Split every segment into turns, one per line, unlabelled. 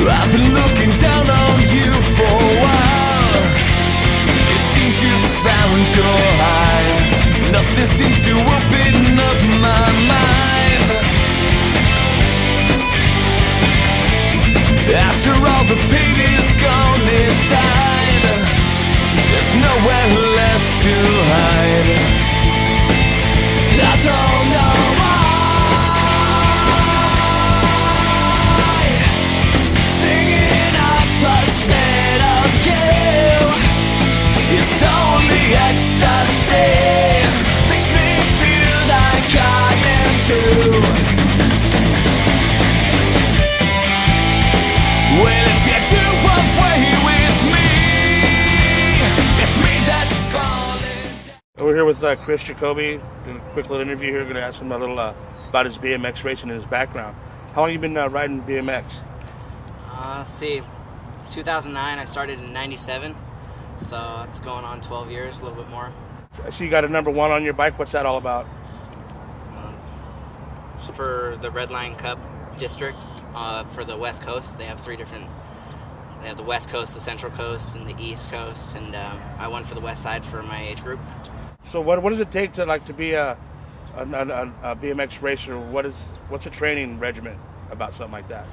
I've been looking down on you for a while. It seems you found your high. Nothing seems to open up my mind. After all the pain is gone inside, there's nowhere left to hide. I don't know why. It's only ecstasy, makes me feel like I am too. Well, if you do away with me, it's me that's falling.
We're here with Chris Jacoby, doing a quick little interview here. Going to ask him a little about his BMX racing and his background. How long have you been riding BMX?
Let's see, 2009, I started in 97. So it's going on 12 years, a little bit more.
I see you got a number 1 on your bike. What's that all about?
For the Red Line Cup district, for the West Coast, they have 3 different. They have the West Coast, the Central Coast, and the East Coast, and I won for the West Side for my age group.
So what does it take to be a BMX racer? What's a training regimen about something like that?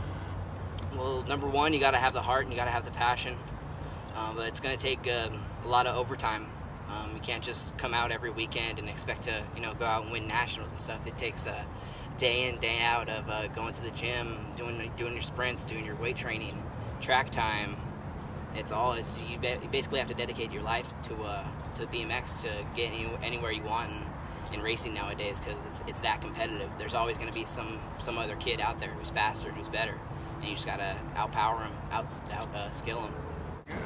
Well, number 1, you got to have the heart and you got to have the passion. But it's going to take a lot of overtime. You can't just come out every weekend and expect to, go out and win nationals and stuff. It takes a day in, day out of going to the gym, doing your sprints, doing your weight training, track time. You basically have to dedicate your life to BMX to get anywhere you want in racing nowadays, because it's that competitive. There's always going to be some other kid out there who's faster and who's better, and you just got to outpower him, skill him.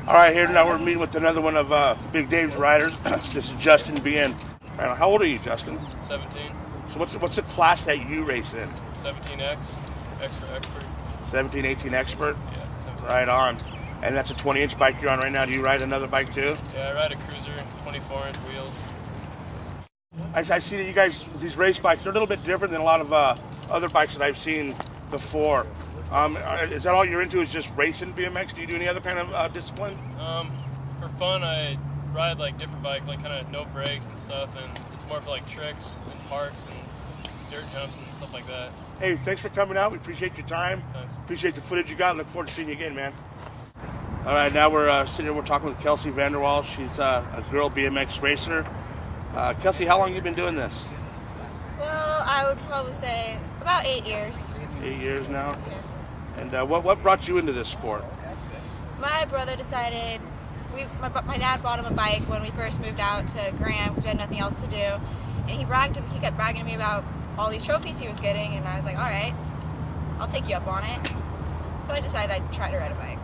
All right, here now we're meeting with another one of Big Dave's riders. This is Justin BN. How old are you, Justin?
17.
So what's the class that you race in?
17X, X for expert.
17, 18 expert?
Yeah, 17.
Right on. And that's a 20-inch bike you're on right now. Do you ride another bike too?
Yeah, I ride a cruiser, 24-inch wheels.
I see that you guys, these race bikes, they're a little bit different than a lot of other bikes that I've seen before. Is that all you're into, is just racing BMX? Do you do any other kind of discipline?
For fun, I ride like different bike, like kind of no brakes and stuff, and it's more for like tricks and parks and dirt jumps and stuff like that.
Hey, thanks for coming out. We appreciate your time.
Thanks.
Appreciate the footage you got. Look forward to seeing you again, man. All right, now we're sitting here. We're talking with Kelsey Vanderwall. She's a girl BMX racer. Kelsey, how long have you been doing this?
Well, I would probably say about 8 years.
8 years now?
Yeah.
And what brought you into this sport?
My brother decided, my dad bought him a bike when we first moved out to Graham because we had nothing else to do. And he kept bragging to me about all these trophies he was getting, and I was like, all right, I'll take you up on it. So I decided I'd try to ride a bike.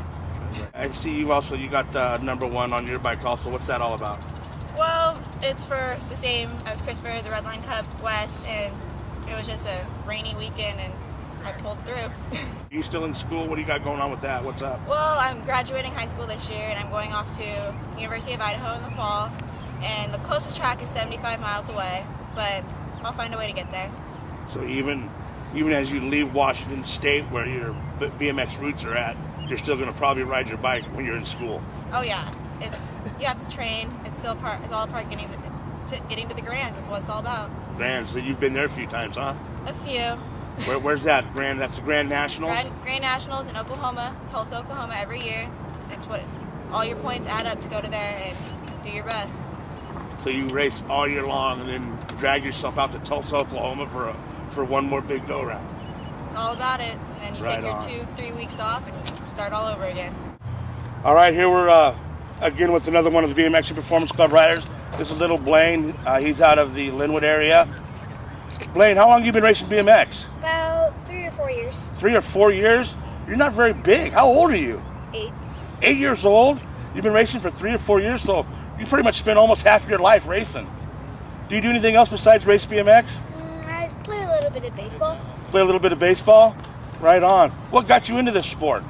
I see you got number 1 on your bike also. What's that all about?
Well, it's for the same as Christopher, the Red Line Cup West, and it was just a rainy weekend, and I pulled through.
Are you still in school? What do you got going on with that? What's up?
Well, I'm graduating high school this year, and I'm going off to University of Idaho in the fall, and the closest track is 75 miles away, but I'll find a way to get there.
So even as you leave Washington State, where your BMX roots are at, you're still going to probably ride your bike when you're in school.
Oh yeah, you have to train. It's all part getting to the Grands. That's what it's all about.
Grand. So you've been there a few times, huh?
A few.
Where's that? Grand? That's the Grand Nationals?
Grand Nationals in Oklahoma, Tulsa, Oklahoma, every year. It's what all your points add up to go to there and do your best.
So you race all year long and then drag yourself out to Tulsa, Oklahoma for one more big go-round.
It's all about it. And then you
Right
take your
on.
2-3 weeks off and start all over again.
All right, here we're again with another one of the BMX Performance Club riders. This is little Blaine. He's out of the Linwood area. Blaine, how long have you been racing BMX?
About 3 or 4 years.
3 or 4 years? You're not very big. How old are you?
8.
8 years old? You've been racing for 3 or 4 years, so you pretty much spent almost half your life racing. Do you do anything else besides race BMX?
I play a little bit of baseball.
Play a little bit of baseball? Right on. What got you into this sport?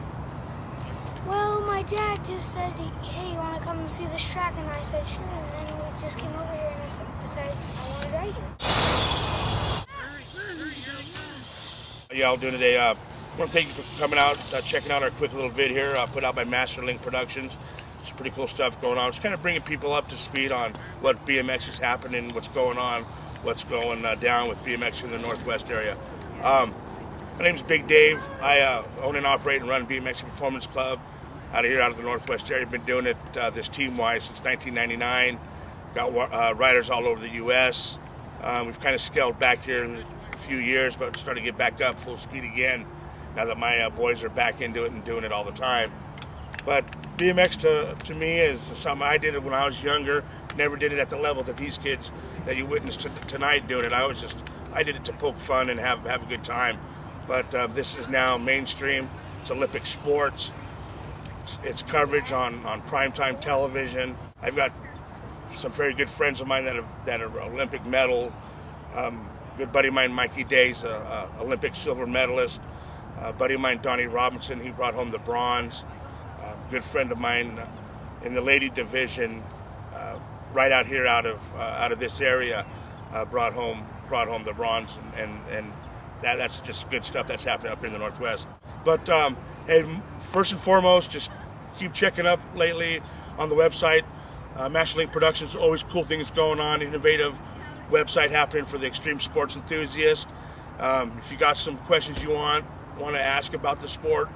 Well, my dad just said, hey, you want to come and see this track? And I said, sure. And then we just came over here and I decided I wanted to ride here.
Yeah, I'll do today. I want to thank you for coming out, checking out our quick little vid here, put out by Masterlink Productions. It's pretty cool stuff going on. It's kind of bringing people up to speed on what BMX is happening, what's going on, what's going down with BMX in the Northwest area. My name's Big Dave. I own and operate and run BMX Performance Club out of the Northwest area. Been doing it this team-wise since 1999. Got riders all over the U.S. We've kind of scaled back here in a few years, but starting to get back up full speed again now that my boys are back into it and doing it all the time. But BMX to me is something I did it when I was younger. Never did it at the level that these kids that you witnessed tonight doing it. I did it to poke fun and have a good time. But this is now mainstream. It's Olympic sports. It's coverage on primetime television. I've got some very good friends of mine that are Olympic medal. Good buddy of mine, Mikey Day's Olympic silver medalist. Buddy of mine, Donnie Robinson, he brought home the bronze. Good friend of mine in the lady division, right out here out of this area, brought home the bronze, and that's just good stuff that's happening up here in the Northwest. But hey, first and foremost, just keep checking up lately on the website. Masterlink Productions, always cool things going on, innovative website happening for the extreme sports enthusiast. If you got some questions you want to ask about the sport,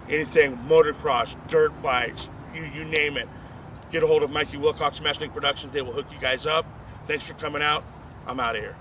anything, motocross, dirt bikes, you name it, get a hold of Mikey Wilcox, Masterlink Productions. They will hook you guys up. Thanks for coming out. I'm out of here.